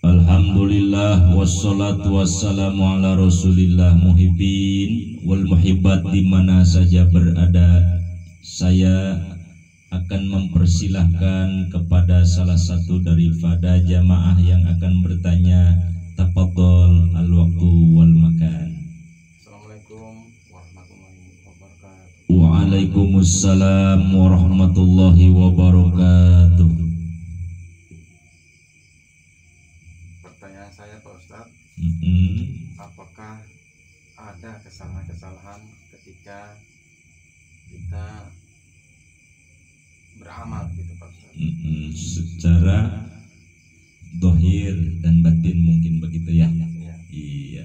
Alhamdulillah wassalatu wassalamu ala rasulillah muhibbin wal muhibbat dimana saja berada. Saya akan mempersilahkan kepada salah satu daripada jamaah yang akan bertanya. Tafadhol al-waqtu wal makan. Assalamualaikum warahmatullahi wabarakatuh. Waalaikumsalam warahmatullahi wabarakatuh. Pertanyaan saya Pak Ustadz, apakah ada kesalahan-kesalahan ketika kita beramal gitu Pak Ustadz? Secara dohir dan batin mungkin begitu ya. Iya.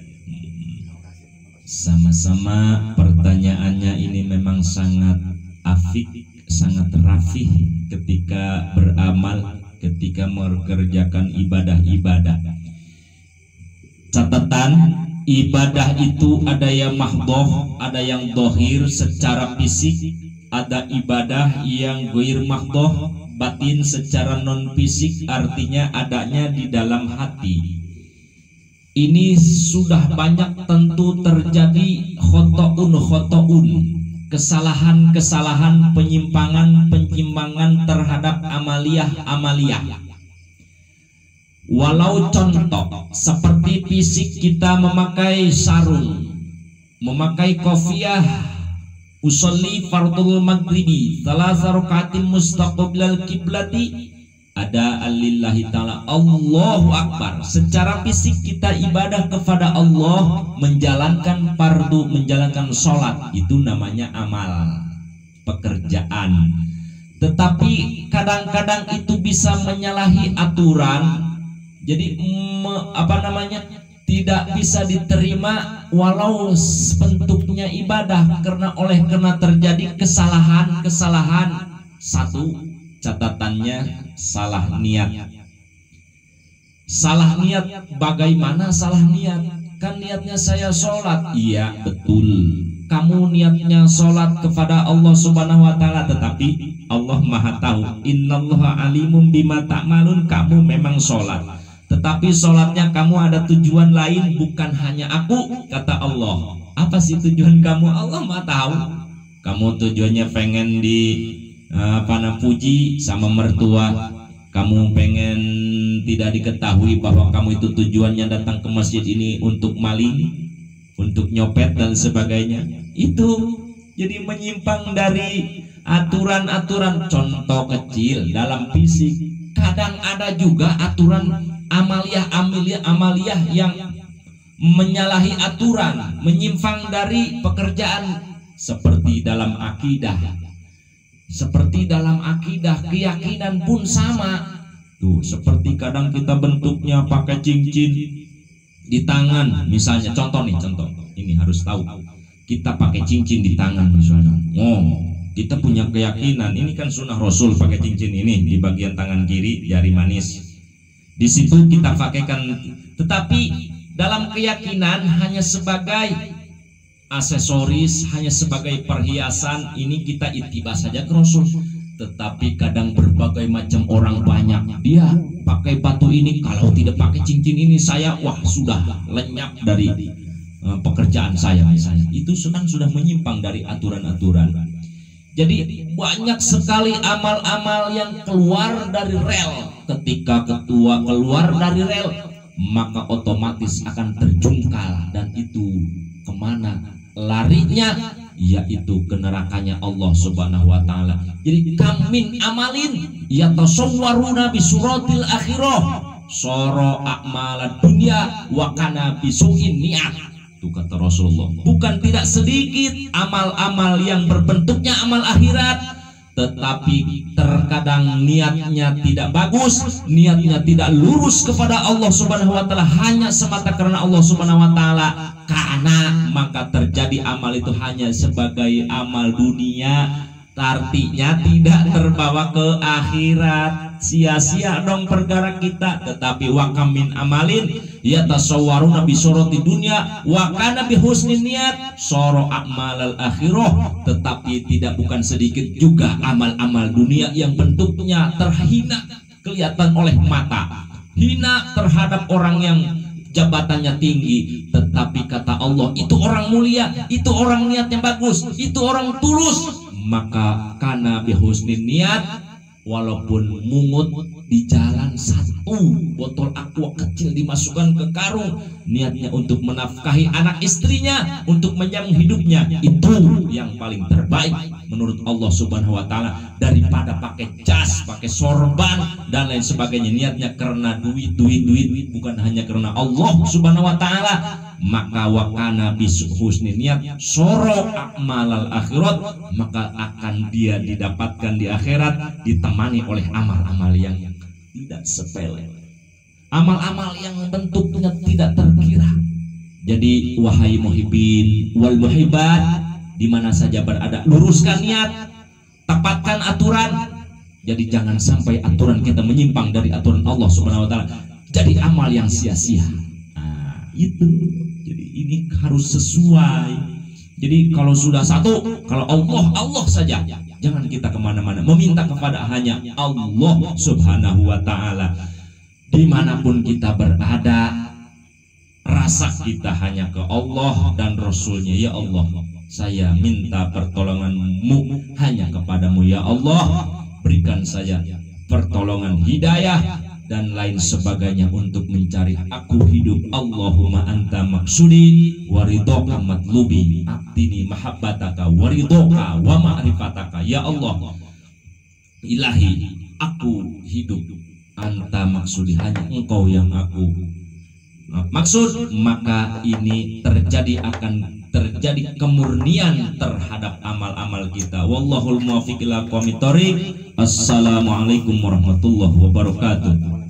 Sama-sama pertanyaannya ini memang sangat afik, sangat rafih ketika beramal, ketika mengerjakan ibadah-ibadah. Catatan, ibadah itu ada yang mahdoh, ada yang dohir secara fisik, ada ibadah yang ghair mahdoh, batin secara non fisik, artinya adanya di dalam hati. Ini sudah banyak tentu terjadi khotoun, kesalahan-kesalahan, penyimpangan terhadap amaliyah. Walau contoh seperti fisik kita memakai sarung, memakai kofiah, usolli fardul maghribi thalatha rakaatin mustaqbilal kiblati, ada alillahi ta'ala, Allahu Akbar. Secara fisik kita ibadah kepada Allah, menjalankan fardu, menjalankan sholat, itu namanya amal, pekerjaan. Tetapi kadang-kadang itu bisa menyalahi aturan, jadi tidak bisa diterima walau bentuknya ibadah karena terjadi kesalahan. Satu, catatannya salah niat. Salah niat, bagaimana salah niat? Kan niatnya saya sholat. Iya betul, kamu niatnya sholat kepada Allah subhanahu wa ta'ala, tetapi Allah maha tahu. Innallaha alimun bima ta'malun. Kamu memang sholat, tetapi sholatnya kamu ada tujuan lain, bukan hanya aku, kata Allah. Apa sih tujuan kamu? Allah maha tahu. Kamu tujuannya pengen puji sama mertua, kamu pengen tidak diketahui bahwa kamu itu tujuannya datang ke masjid ini untuk maling, untuk nyopet dan sebagainya. Itu jadi menyimpang dari aturan-aturan. Contoh kecil dalam fisik, kadang ada juga aturan amaliyah yang menyalahi aturan, menyimpang dari pekerjaan. Seperti dalam akidah, keyakinan pun sama. Tuh, seperti kadang kita bentuknya pakai cincin di tangan, misalnya contoh ini harus tahu, kita pakai cincin di tangan misalnya. Kita punya keyakinan ini kan sunnah Rasul, pakai cincin ini di bagian tangan kiri, jari manis, di situ kita pakaikan. Tetapi dalam keyakinan hanya sebagai aksesoris, hanya sebagai perhiasan, ini kita ittiba saja ke Rasul. Tetapi kadang berbagai macam orang, banyak dia pakai batu ini, kalau tidak pakai cincin ini saya sudah lenyap dari pekerjaan saya misalnya. Itu kan sudah menyimpang dari aturan-aturan. Jadi banyak sekali amal-amal yang keluar dari rel. Ketika keluar dari rel, maka otomatis akan terjungkal, dan itu kemana larinya? Yaitu ke nerakanya Allah subhanahu wa ta'ala. Jadi kamin amalin yatasawwaruna bisuratil akhirah soro a'malad dunya wa kana bisu'in niat. Itu kata Rasulullah. Bukan tidak sedikit amal-amal yang berbentuknya amal akhirat, tetapi terkadang niatnya tidak bagus, niatnya tidak lurus kepada Allah subhanahu wa ta'ala, hanya semata karena Allah subhanahu wa ta'ala. Karena maka terjadi amal itu hanya sebagai amal dunia, artinya tidak terbawa ke akhirat. Sia-sia dong perkara kita. Tetapi wa kamin amalin yatasawwaruna bi surati dunya wa kana bi husni niat soro a'malal akhirah. Tetapi bukan sedikit juga amal-amal dunia yang bentuknya terhina, kelihatan oleh mata, hina terhadap orang yang jabatannya tinggi, tetapi kata Allah itu orang mulia, itu orang niatnya bagus, itu orang tulus, maka kana bihusnin niat, walaupun mungut di jalan, satu botol aqua kecil dimasukkan ke karung, niatnya untuk menafkahi anak istrinya, untuk menyambung hidupnya, itu yang paling terbaik menurut Allah Subhanahu wa taala daripada pakai jas, pakai sorban dan lain sebagainya. Niatnya karena duit, bukan hanya karena Allah Subhanahu wa taala. Maka wakana bihusni niat soro akmalal akhirat, maka akan dia didapatkan di akhirat ditemani oleh amal-amal yang tidak sepele, amal-amal yang bentuknya tidak terkira. Jadi wahai muhibbin wal muhibbat, di mana saja berada, luruskan niat, tepatkan aturan. Jadi jangan sampai aturan kita menyimpang dari aturan Allah Subhanahu wa taala, jadi amal yang sia-sia. Nah, itu. Jadi ini harus sesuai. Jadi kalau sudah satu, kalau Allah saja, jangan kita kemana-mana, meminta kepada hanya Allah Subhanahu wa taala. Dimanapun kita berada, rasa kita hanya ke Allah dan Rasulnya. Ya Allah, saya minta pertolongan-Mu hanya kepadamu ya Allah, berikan saya pertolongan hidayah dan lain sebagainya untuk mencari aku hidup. Allahumma anta maksudi waridhoka matlubi, abdini mahabbataka waridhoka wa ma'rifataka. Ya Allah, ilahi, aku hidup, anta maksudi, hanya engkau yang aku maksud. Maka ini akan terjadi kemurnian terhadap amal-amal kita. Wallahul muwaffiq ila aqwamit thoriq. Assalamualaikum warahmatullahi wabarakatuh.